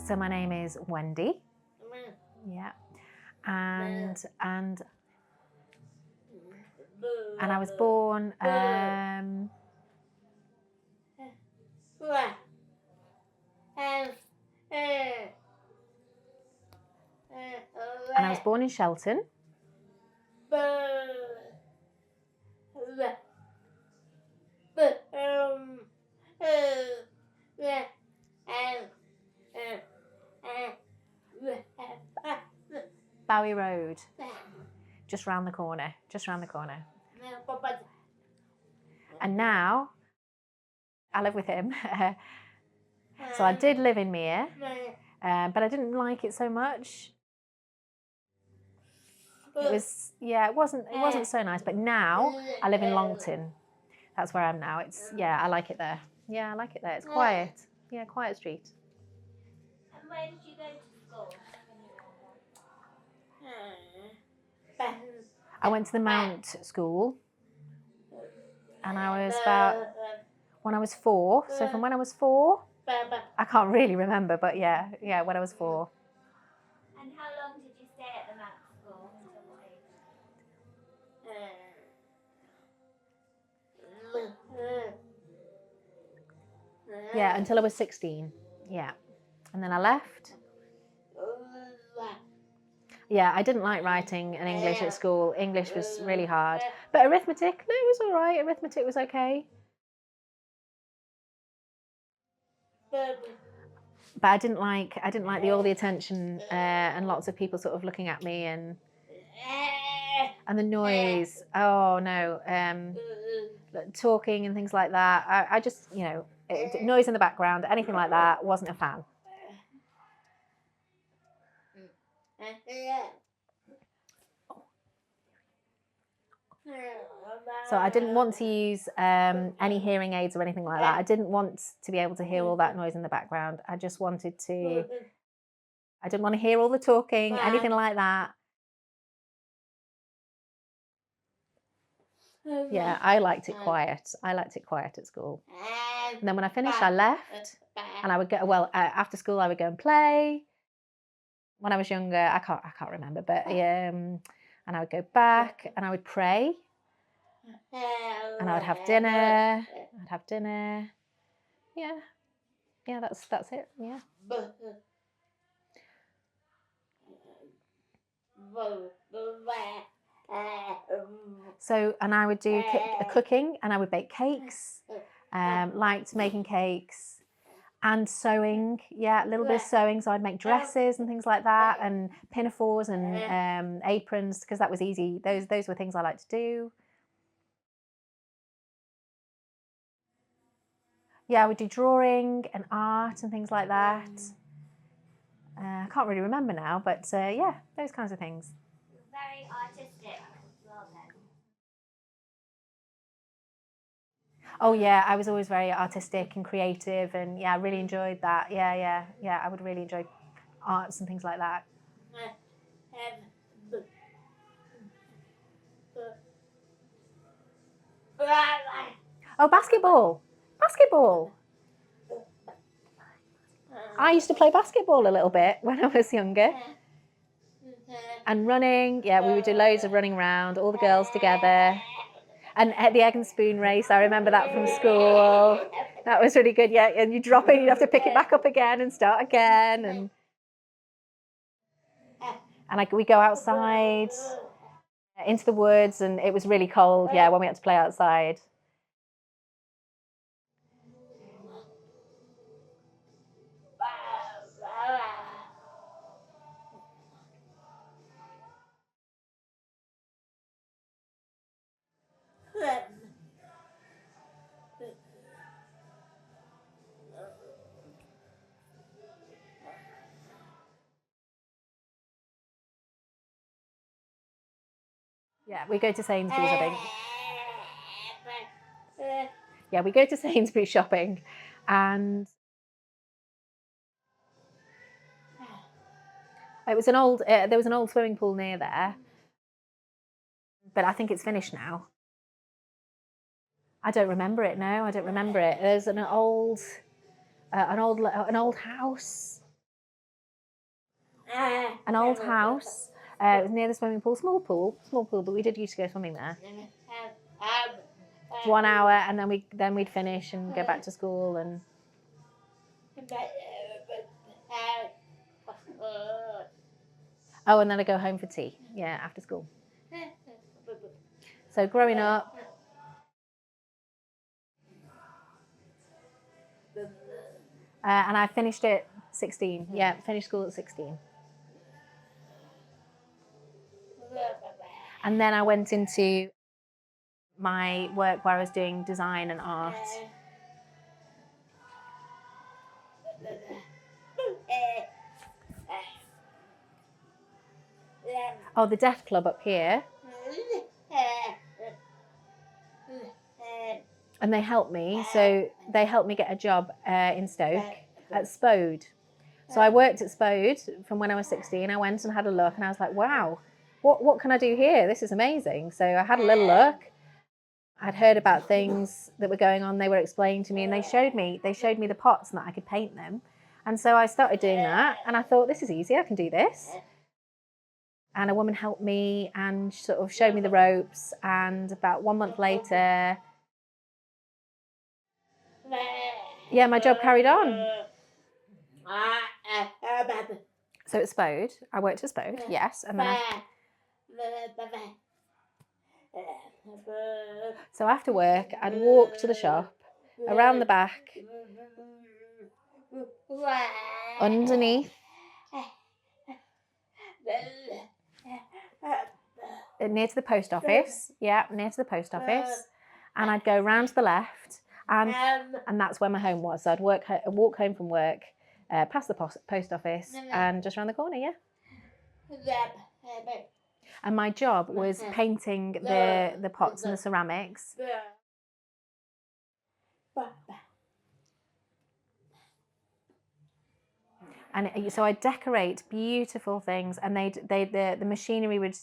So my name is Wendy. Yeah. And I was born and I was born in Shelton. Bowie Road. Just round the corner. And now I live with him. So I did live in Mere, but I didn't like it so much. It wasn't so nice. But now I live in Longton. That's where I am now. I like it there. Yeah, I like it there. It's quiet. Yeah, quiet street. And where did you go to school when you were younger? I went to the Mount School, and I was when I was 4. So from when I was 4, I can't really remember, but yeah, when I was 4. And how long did you stay at the Mount School? Until what age? Yeah, until I was 16. Yeah, and then I left. Yeah, I didn't like writing and English at school. English was really hard, but arithmetic, no, it was all right. Arithmetic was okay. But I didn't like all the attention and lots of people sort of looking at me and the noise. Oh no, talking and things like that. I just, noise in the background, anything like that, wasn't a fan. So I didn't want to use any hearing aids or anything like that. I didn't want to be able to hear all that noise in the background. I just wanted to, I didn't want to hear all the talking, anything like that. Yeah, I liked it quiet. I liked it quiet at school. And then when I finished, I left, and I would go. Well, after school, I would go and play. When I was younger, I can't remember, but and I would go back and I would pray, and I would have dinner. Yeah, that's it. Yeah. So, and I would do cooking, and I would bake cakes. Liked making cakes and sewing. Yeah, a little bit of sewing. So I'd make dresses and things like that, and pinafores and aprons, because that was easy. Those were things I liked to do. Yeah, I would do drawing and art and things like that. I can't really remember now, but yeah, those kinds of things. Very artistic as well then. Oh yeah, I was always very artistic and creative, and yeah, I really enjoyed that. Yeah, I would really enjoy arts and things like that. Oh, basketball. I used to play basketball a little bit when I was younger. And running, yeah, we would do loads of running around, all the girls together. And at the egg and spoon race, I remember that from school. That was really good, yeah. And you drop it, you'd have to pick it back up again and start again. And we go outside into the woods, and it was really cold, yeah, when we had to play outside. Yeah, we go to Sainsbury's, I think. Yeah, we go to Sainsbury's shopping, and there was an old swimming pool near there, but I think it's finished now. I don't remember it. No, I don't remember it. There's an old house. an old house. It was near the swimming pool, small pool, but we did used to go swimming there. 1 hour, and then we'd finish and go back to school. And and then I'd go home for tea. Yeah, after school. So growing up. And I finished at 16. Yeah, finished school at 16. And then I went into my work where I was doing design and art. Oh, the deaf club up here. And they helped me. So they helped me get a job in Stoke at Spode. So I worked at Spode from when I was 16. I went and had a look, and I was like, wow, what can I do here? This is amazing. So I had a little look. I'd heard about things that were going on. They were explaining to me, and they showed me the pots and that I could paint them. And so I started doing that, and I thought, this is easy, I can do this. And a woman helped me and sort of showed me the ropes, and about 1 month later, yeah, my job carried on. So at Spode, I worked at Spode, yes, and then so after work, I'd walk to the shop, around the back, underneath, near to the post office. Yeah, near to the post office. And I'd go round to the left, and that's where my home was. So I'd walk home from work, past the post office, and just around the corner, yeah. And my job was painting the pots and the ceramics. And so I'd decorate beautiful things, and the machinery would.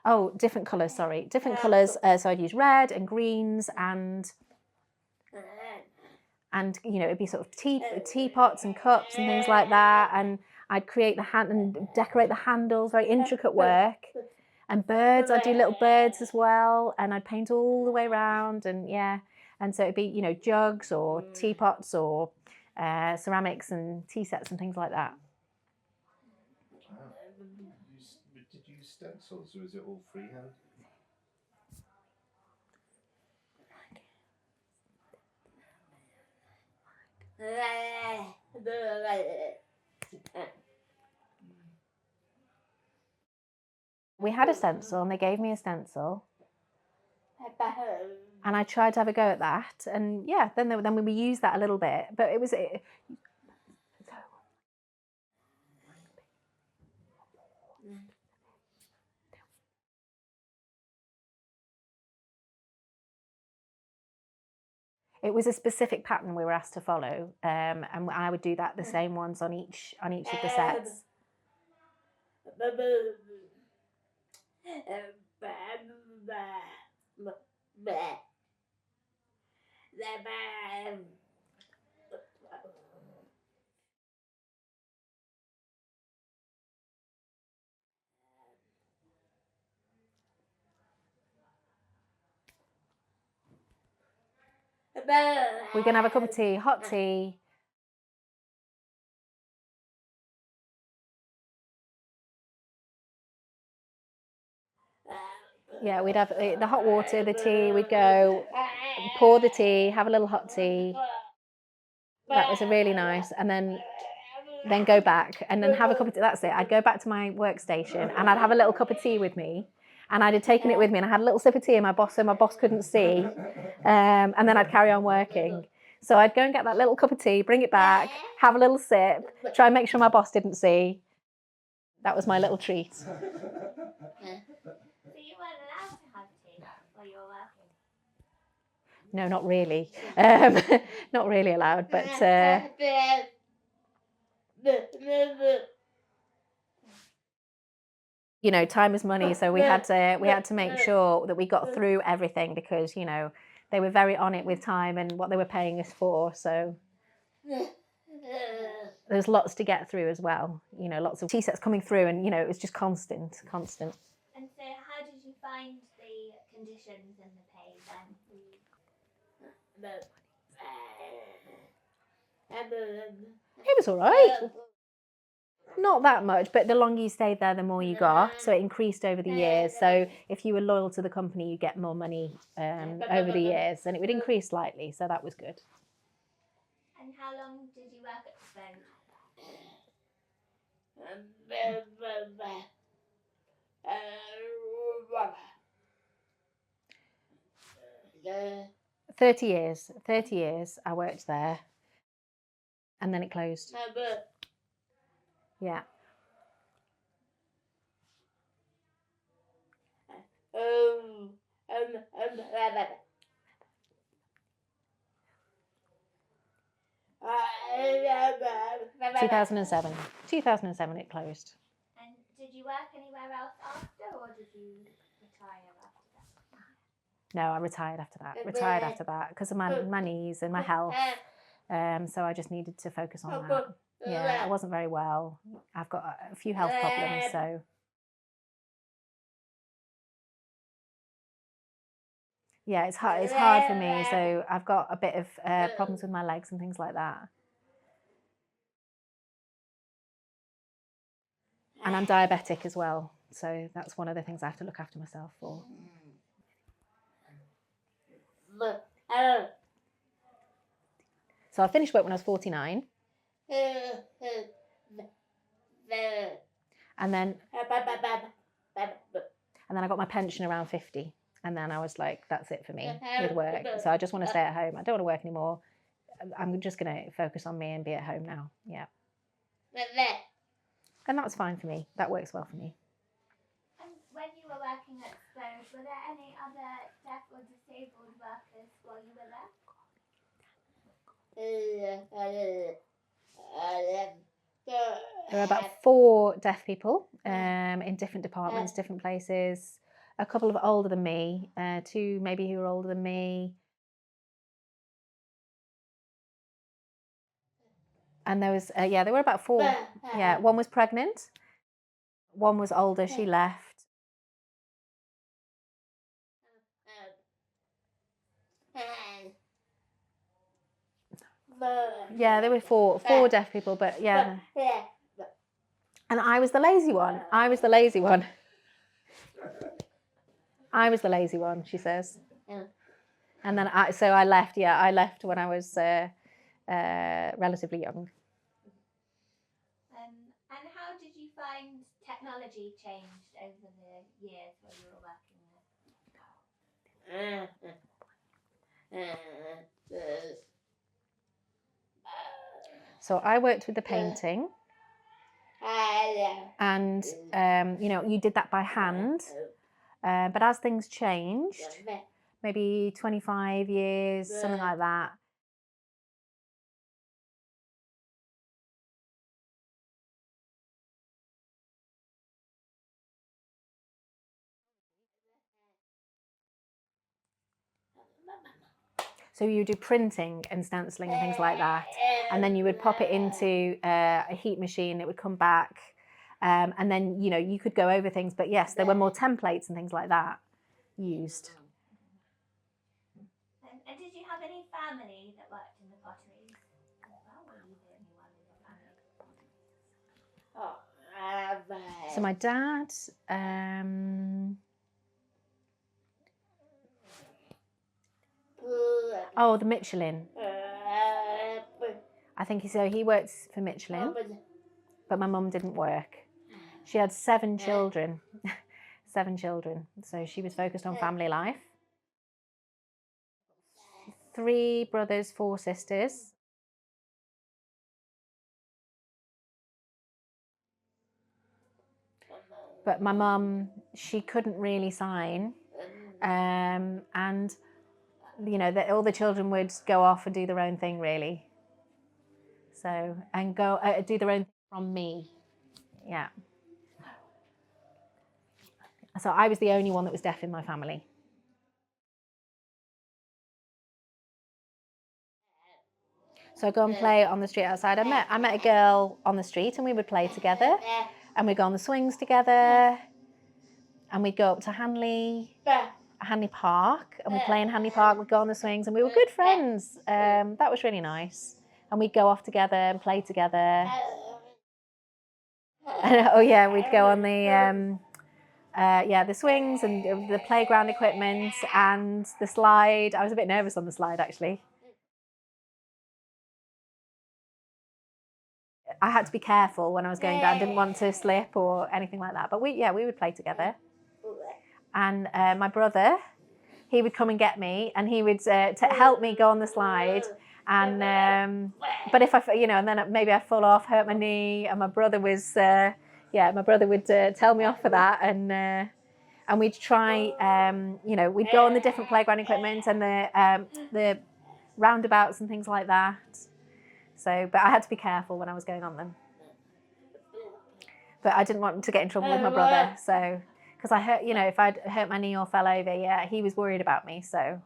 Oh, different colours, sorry. Different colours. So I'd use red and greens and it'd be sort of teapots and cups and things like that. And I'd create and decorate the handles, very intricate work. And birds, I'd do little birds as well. And I'd paint all the way around, and yeah. And so it'd be, jugs or teapots or ceramics and tea sets and things like that. Did you use stencils, or is it all freehand? We had a stencil, and they gave me a stencil, and I tried to have a go at that, and yeah, then we used that a little bit, but it was. It was a specific pattern we were asked to follow, and I would do that the same ones on each of the sets. We're going to have a cup of tea, hot tea. Yeah, we'd have the hot water, the tea, we'd go pour the tea, have a little hot tea. That was really nice. And then go back and then have a cup of tea. That's it. I'd go back to my workstation, and I'd have a little cup of tea with me. And I'd have taken it with me, and I had a little sip of tea, and my boss couldn't see. And then I'd carry on working. So I'd go and get that little cup of tea, bring it back, have a little sip, try and make sure my boss didn't see. That was my little treat. So you weren't allowed to have tea while you were working? No, not really. Not really allowed, but time is money, so we had to make sure that we got through everything, because they were very on it with time and what they were paying us for. So There's lots to get through as well. You know, lots of tea sets coming through, and you know, it was just constant. And so, how did you find the conditions and the pay then? It was all right. Not that much, but the longer you stayed there, the more you got. So it increased over the years. So if you were loyal to the company, you get more money over the years, and it would increase slightly. So that was good. And how long did you work at the boat? 30 years. 30 years I worked there, and then it closed. Yeah. And 2007 it closed. did you work anywhere else after, or did you retire after that? No, I retired after that because of my knees and my health. So I just needed to focus on that. Yeah, I wasn't very well. I've got a few health problems, so. Yeah, it's hard for me. So I've got a bit of problems with my legs and things like that. And I'm diabetic as well. So that's one of the things I have to look after myself for. So I finished work when I was 49. And then I got my pension around 50. And then I was like, that's it for me with work. So I just want to stay at home. I don't want to work anymore. I'm just going to focus on me and be at home now. Yeah. And that's fine for me. That works well for me. And when you were working at Stowe, were there any other deaf or disabled workers while you were there? There are about 4 deaf people in different departments, different places. A couple of older than me, 2 maybe who are older than me. And there was, there were about 4. Yeah, one was pregnant. One was older, she left. Yeah, there were 4 deaf people, but yeah. And I was the lazy one. I was the lazy one, she says. And then I left, I left when I was relatively young. And how did you find technology changed over the years while you were working there? So I worked with the painting, and you did that by hand. But as things changed, maybe 25 years, something like that. So you do printing and stenciling and things like that, and then you would pop it into a heat machine. It would come back, and then you could go over things. But yes, there were more templates and things like that used. And did you have any family that worked in the potteries as well? Were you the only one in your family? So my dad. Oh, the Michelin. I think he worked for Michelin, but my mum didn't work. She had 7 children, 7 children. So she was focused on family life. 3 brothers, 4 sisters. But my mum, she couldn't really sign, and all the children would go off and do their own thing, really. So, and go do their own thing from me. Yeah. So I was the only one that was deaf in my family. So I'd go and play on the street outside. I met a girl on the street and we would play together. And we'd go on the swings together. And we'd go up to Hanley Park. And we'd play in Hanley Park. We'd go on the swings and we were good friends. That was really nice. And we'd go off together and play together. And, oh yeah, we'd go on the swings and the playground equipment and the slide. I was a bit nervous on the slide actually. I had to be careful when I was going down. Didn't want to slip or anything like that. But we would play together. And my brother, he would come and get me, and he would help me go on the slide. And but if and then maybe I'd fall off, hurt my knee, and my brother was my brother would tell me off for that, and we'd try, we'd go on the different playground equipment and the roundabouts and things like that. So, but I had to be careful when I was going on them. But I didn't want to get in trouble with my brother, so because I hurt, if I'd hurt my knee or fell over, he was worried about me, so I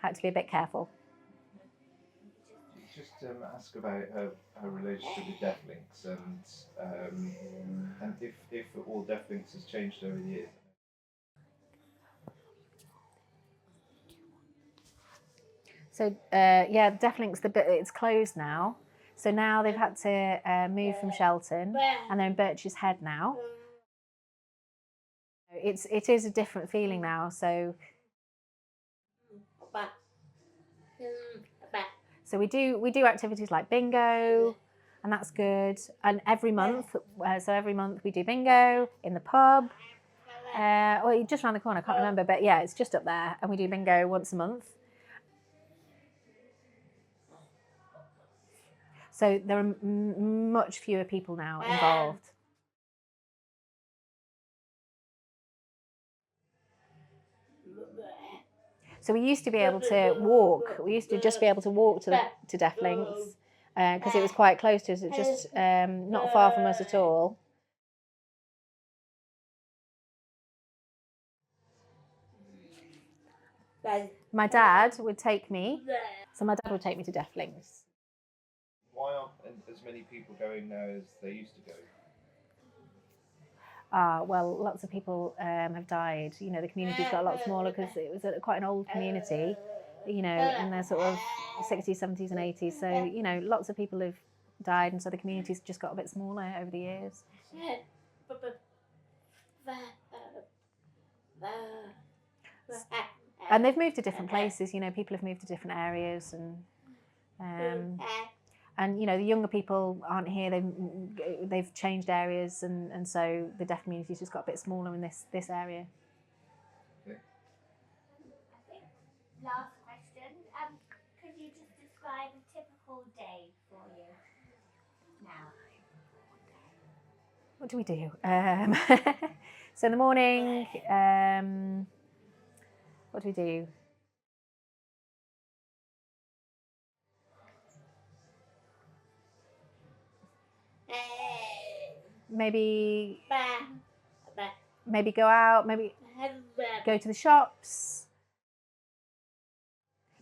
had to be a bit careful. Just ask about her relationship with deaflinks and if all deaflinks has changed over the years. So deaflinks, it's closed now. So now they've had to move from Shelton, and they're in Birch's Head now. It is a different feeling now. So we do activities like bingo, and that's good. And every month we do bingo in the pub. Just around the corner, I can't remember, but yeah, it's just up there, and we do bingo once a month. So there are much fewer people now involved. So we used to be able to walk. We used to just be able to walk to Deaflinks because it was quite close to us. It's just not far from us at all. My dad would take me. So my dad would take me to Deaflinks. Why aren't as many people going now as they used to go? Well, lots of people have died. The community's got a lot smaller because it was quite an old community, in the sort of 60s, 70s and 80s. So, lots of people have died, and so the community's just got a bit smaller over the years. And they've moved to different places. People have moved to different areas, and the younger people aren't here. They've changed areas, and so the deaf community's just got a bit smaller in this area. I think last question. Could you just describe a typical day for you now? What do we do? So in the morning, what do we do? Maybe go out, maybe go to the shops,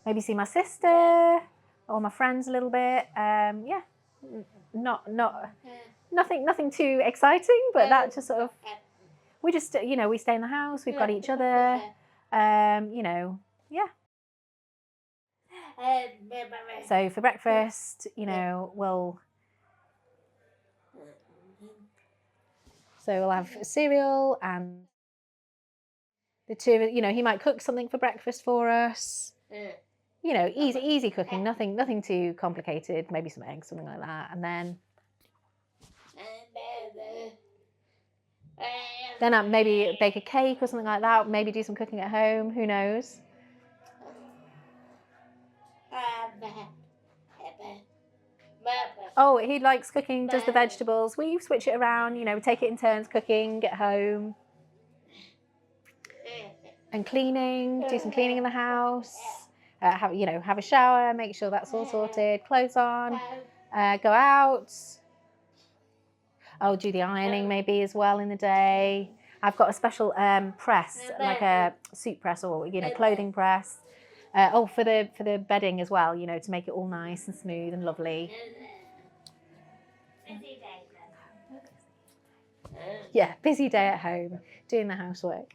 maybe see my sister or my friends a little bit. Nothing too exciting, but that just sort of, we just, we stay in the house, we've got each other, So for breakfast, we'll have cereal, and the two of us, he might cook something for breakfast for us. Easy cooking, nothing too complicated. Maybe some eggs, something like that, and then I maybe bake a cake or something like that. Maybe do some cooking at home. Who knows? Oh, he likes cooking, does the vegetables. We switch it around, we take it in turns cooking at home. And cleaning, do some cleaning in the house. Have a shower, make sure that's all sorted, clothes on, go out. I'll do the ironing maybe as well in the day. I've got a special press, like a suit press or, clothing press. For the bedding as well, you know, to make it all nice and smooth and lovely. Busy day then. Yeah, busy day at home, doing the housework.